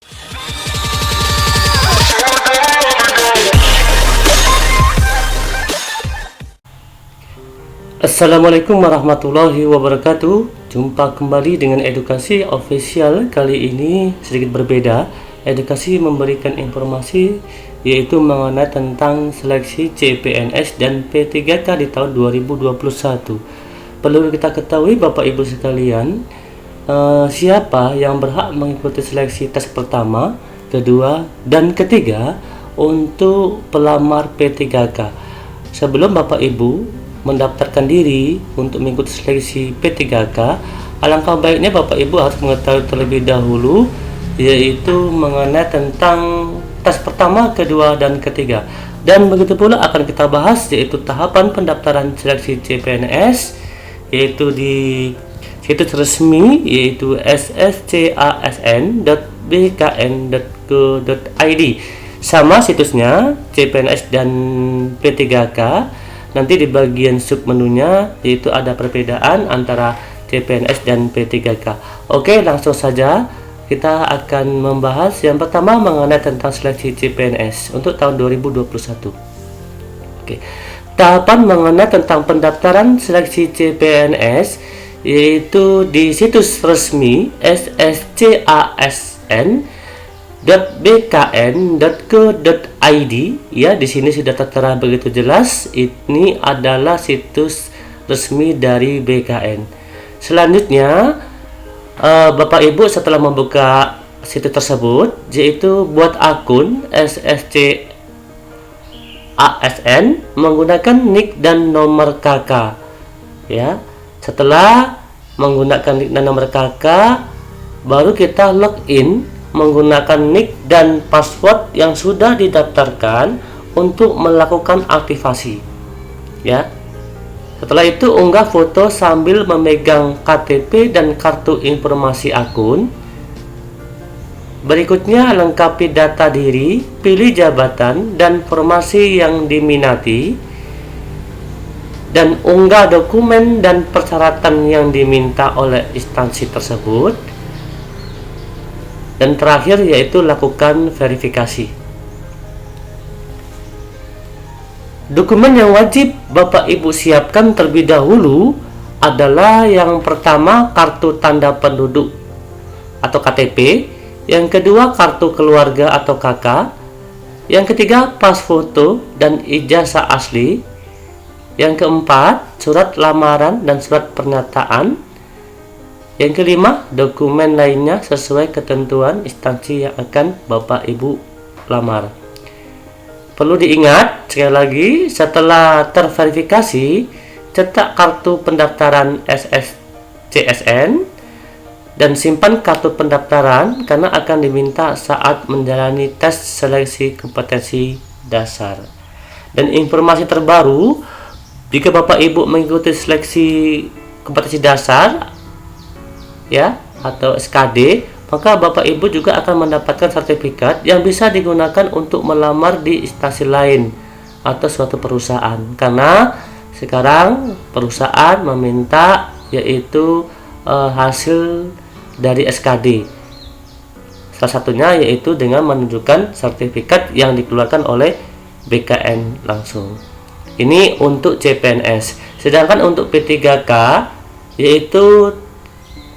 Assalamualaikum warahmatullahi wabarakatuh. Jumpa kembali dengan edukasi official. Kali ini sedikit berbeda. Edukasi memberikan informasi yaitu mengenai tentang seleksi CPNS dan P3K di tahun 2021. Perlu kita ketahui Bapak Ibu sekalian, siapa yang berhak mengikuti seleksi tes pertama, kedua, dan ketiga untuk pelamar P3K. Sebelum Bapak Ibu mendaftarkan diri untuk mengikuti seleksi P3K, alangkah baiknya Bapak Ibu harus mengetahui terlebih dahulu yaitu mengenai tentang tes pertama, kedua, dan ketiga. Dan begitu pula akan kita bahas yaitu tahapan pendaftaran seleksi CPNS yaitu di situs resmi yaitu sscasn.bkn.go.id. sama situsnya CPNS dan P3K. Nanti di bagian sub menunya yaitu ada perbedaan antara CPNS dan P3K. Oke, langsung saja kita akan membahas yang pertama mengenai tentang seleksi CPNS untuk tahun 2021. Oke. Tahapan mengenai tentang pendaftaran seleksi CPNS yaitu di situs resmi sscasn.bkn.go.id. Ya, di sini sudah tertera begitu jelas. Ini adalah situs resmi dari BKN. Selanjutnya, Bapak Ibu setelah membuka situs tersebut, yaitu buat akun sscasn menggunakan nik dan nomor KK. Ya, setelah menggunakan nik dan nomor KK, baru kita login menggunakan nik dan password yang sudah didaftarkan untuk melakukan aktivasi. Ya. Setelah itu unggah foto sambil memegang KTP dan kartu informasi akun. Berikutnya lengkapi data diri, pilih jabatan dan formasi yang diminati, dan unggah dokumen dan persyaratan yang diminta oleh instansi tersebut. Dan terakhir yaitu lakukan verifikasi. Dokumen yang wajib Bapak Ibu siapkan terlebih dahulu adalah yang pertama kartu tanda penduduk atau KTP, yang kedua kartu keluarga atau KK, yang ketiga pas foto dan ijazah asli, yang keempat surat lamaran dan surat pernyataan, yang kelima, dokumen lainnya sesuai ketentuan instansi yang akan Bapak Ibu lamar. Perlu diingat, sekali lagi, setelah terverifikasi, cetak kartu pendaftaran SSCSN dan simpan kartu pendaftaran karena akan diminta saat menjalani tes seleksi kompetensi dasar. Dan informasi terbaru, jika Bapak Ibu mengikuti seleksi kompetensi dasar, ya, atau SKD, maka Bapak Ibu juga akan mendapatkan sertifikat yang bisa digunakan untuk melamar di instansi lain atau suatu perusahaan, karena sekarang perusahaan meminta yaitu hasil dari SKD. Salah satunya yaitu dengan menunjukkan sertifikat yang dikeluarkan oleh BKN langsung. Ini untuk CPNS. Sedangkan untuk P3K yaitu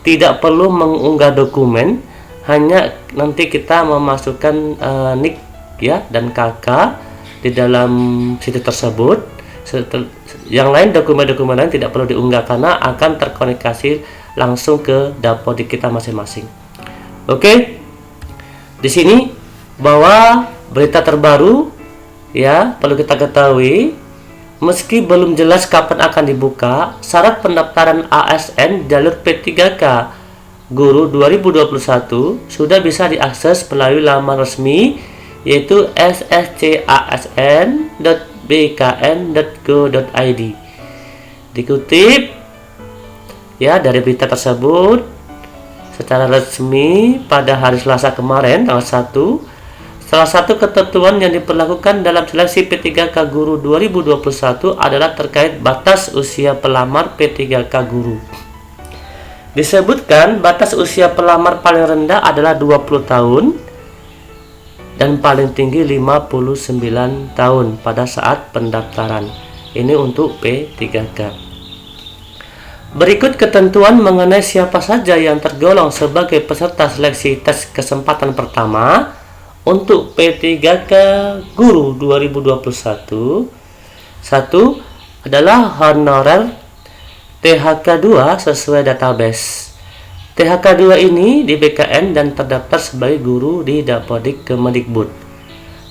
tidak perlu mengunggah dokumen, hanya nanti kita memasukkan nik ya dan KK di dalam situs tersebut. Yang lain, dokumen-dokumen lain tidak perlu diunggah karena akan terkoneksi langsung ke dapodik kita masing-masing. Oke. Di sini bahwa berita terbaru ya perlu kita ketahui. Meski belum jelas kapan akan dibuka, syarat pendaftaran ASN jalur P3K Guru 2021 sudah bisa diakses melalui laman resmi yaitu sscasn.bkn.go.id. Dikutip ya dari berita tersebut, secara resmi pada hari Selasa kemarin tanggal 1, salah satu ketentuan yang diperlakukan dalam seleksi P3K Guru 2021 adalah terkait batas usia pelamar P3K Guru. Disebutkan batas usia pelamar paling rendah adalah 20 tahun dan paling tinggi 59 tahun pada saat pendaftaran. Ini untuk P3K. Berikut ketentuan mengenai siapa saja yang tergolong sebagai peserta seleksi tes kesempatan pertama untuk P3K Guru 2021. 1 adalah honorer THK2 sesuai database. THK2 ini di BKN dan terdaftar sebagai guru di Dapodik Kemendikbud.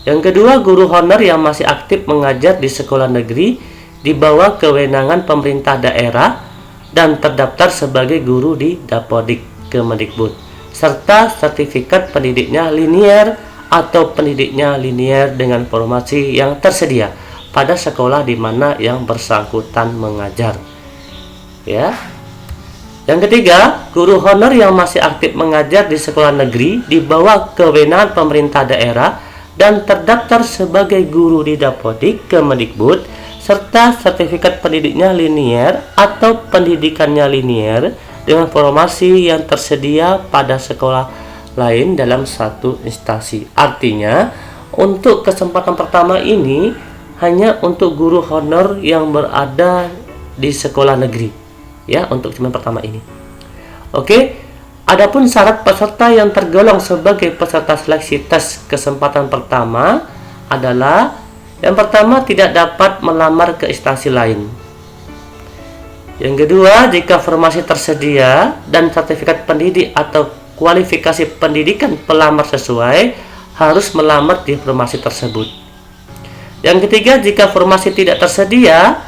Yang kedua, guru honor yang masih aktif mengajar di sekolah negeri di bawah kewenangan pemerintah daerah dan terdaftar sebagai guru di Dapodik Kemendikbud, serta sertifikat pendidiknya linier atau pendidiknya linier dengan formasi yang tersedia pada sekolah di mana yang bersangkutan mengajar. Ya. Yang ketiga, guru honor yang masih aktif mengajar di sekolah negeri di bawah kewenangan pemerintah daerah dan terdaftar sebagai guru di Dapodik Kemendikbud serta sertifikat pendidiknya linier atau pendidikannya linier dengan formasi yang tersedia pada sekolah lain dalam satu instansi. Artinya, untuk kesempatan pertama ini hanya untuk guru honor yang berada di sekolah negeri. Ya, untuk kesempatan pertama ini. Oke, adapun syarat peserta yang tergolong sebagai peserta seleksi tes kesempatan pertama adalah yang pertama, tidak dapat melamar ke instansi lain. Yang kedua, jika formasi tersedia dan sertifikat pendidik atau kualifikasi pendidikan pelamar sesuai, harus melamar di formasi tersebut. Yang ketiga, jika formasi tidak tersedia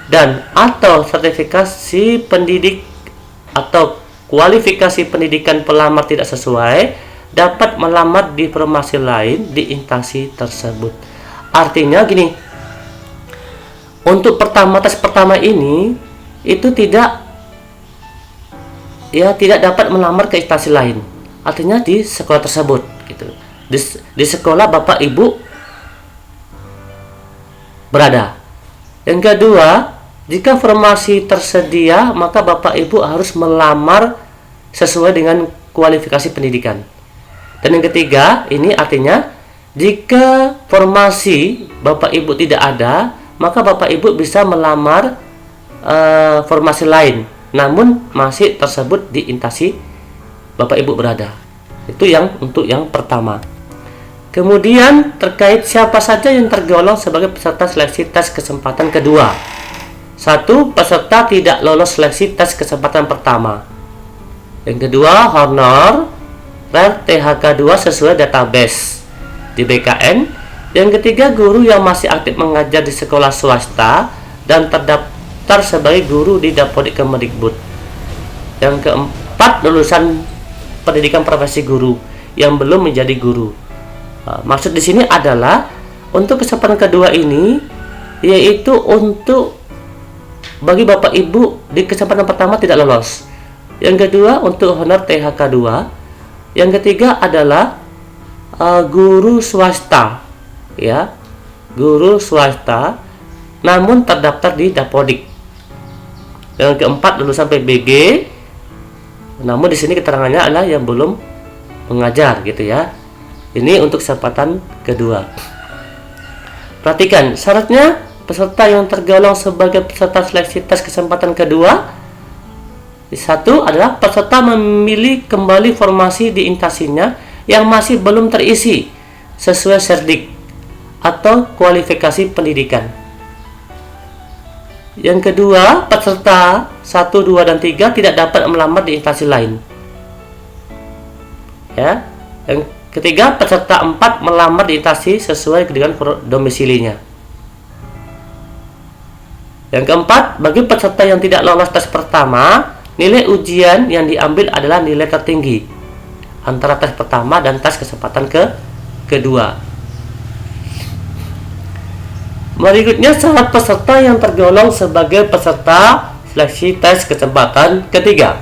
dan atau sertifikasi pendidik atau kualifikasi pendidikan pelamar tidak sesuai, dapat melamar di formasi lain di instansi tersebut. Artinya gini, untuk tes pertama ini itu tidak dapat melamar ke instansi lain. Artinya di sekolah tersebut gitu. Di sekolah Bapak Ibu berada. Yang kedua, jika formasi tersedia, maka Bapak Ibu harus melamar sesuai dengan kualifikasi pendidikan. Dan yang ketiga, ini artinya jika formasi Bapak Ibu tidak ada, maka Bapak Ibu bisa melamar formasi lain, namun masih tersebut di instansi Bapak Ibu berada. Itu yang untuk yang pertama. Kemudian terkait siapa saja yang tergolong sebagai peserta seleksi tes kesempatan kedua. 1. Peserta tidak lolos seleksi tes kesempatan pertama. Yang kedua, honor THK2 sesuai database di BKN. Yang ketiga, guru yang masih aktif mengajar di sekolah swasta dan terdaftar sebagai guru di Dapodik Kemendikbud. Yang keempat, lulusan pendidikan profesi guru yang belum menjadi guru. Maksud di sini adalah untuk kesempatan kedua ini, yaitu untuk bagi Bapak Ibu di kesempatan pertama tidak lolos. Yang kedua untuk honor THK2. Yang ketiga adalah guru swasta, ya, guru swasta, namun terdaftar di Dapodik. Yang keempat lulusan PBG, namun di sini keterangannya adalah yang belum mengajar, gitu ya. Ini untuk kesempatan kedua. Perhatikan syaratnya. Peserta yang tergolong sebagai peserta seleksi tes kesempatan kedua, 1 adalah peserta memilih kembali formasi di instansinya yang masih belum terisi sesuai serdik atau kualifikasi pendidikan. Yang kedua, peserta 1, 2, dan 3 tidak dapat melamar di instansi lain. Ya. Yang ketiga, peserta 4 melamar di instansi sesuai dengan domisilinya. Yang keempat, bagi peserta yang tidak lolos tes pertama, nilai ujian yang diambil adalah nilai tertinggi antara tes pertama dan tes kesempatan kedua. Berikutnya, syarat peserta yang tergolong sebagai peserta seleksi tes kesempatan ketiga.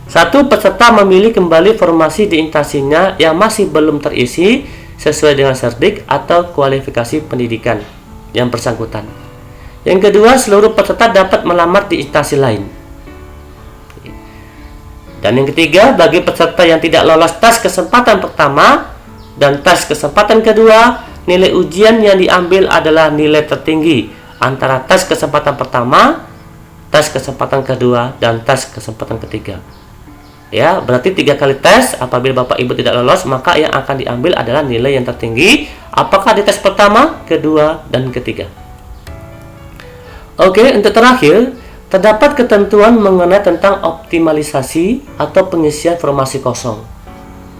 1. Peserta memilih kembali formasi di instansinya yang masih belum terisi sesuai dengan serdik atau kualifikasi pendidikan yang bersangkutan. Yang kedua, seluruh peserta dapat melamar di instansi lain. Dan yang ketiga, bagi peserta yang tidak lolos tes kesempatan pertama dan tes kesempatan kedua, nilai ujian yang diambil adalah nilai tertinggi antara tes kesempatan pertama, tes kesempatan kedua, dan tes kesempatan ketiga. Ya, berarti 3 kali tes. Apabila Bapak Ibu tidak lolos, maka yang akan diambil adalah nilai yang tertinggi, apakah di tes pertama, kedua, dan ketiga. Oke, untuk terakhir, terdapat ketentuan mengenai tentang optimalisasi atau pengisian formasi kosong.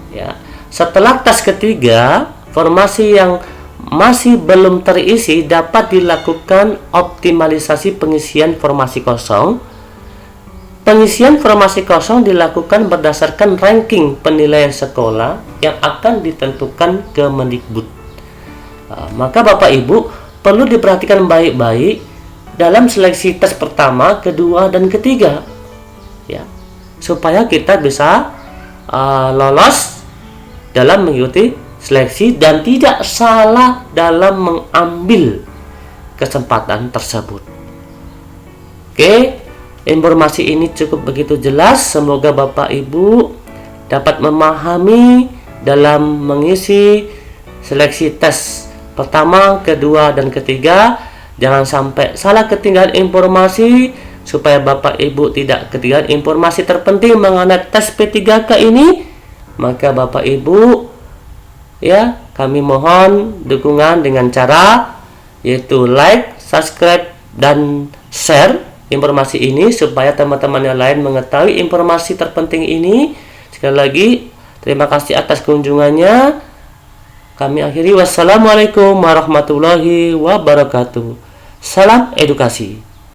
Ya, setelah tes ketiga, formasi yang masih belum terisi dapat dilakukan optimalisasi pengisian formasi kosong. Pengisian formasi kosong dilakukan berdasarkan ranking penilaian sekolah yang akan ditentukan Kemendikbud. Maka Bapak Ibu perlu diperhatikan baik-baik dalam seleksi tes pertama, kedua, dan ketiga, ya, supaya kita bisa lolos dalam mengikuti seleksi dan tidak salah dalam mengambil kesempatan tersebut. Oke. Informasi ini cukup begitu jelas. Semoga Bapak Ibu dapat memahami dalam mengisi seleksi tes pertama, kedua, dan ketiga. Jangan sampai salah ketinggalan informasi, supaya Bapak Ibu tidak ketinggalan informasi terpenting mengenai tes P3K ini. Maka Bapak Ibu, ya, kami mohon dukungan dengan cara yaitu like, subscribe, dan share informasi ini supaya teman-teman yang lain mengetahui informasi terpenting ini. Sekali lagi, terima kasih atas kunjungannya. Kami akhiri. Wassalamualaikum warahmatullahi wabarakatuh. Salam edukasi.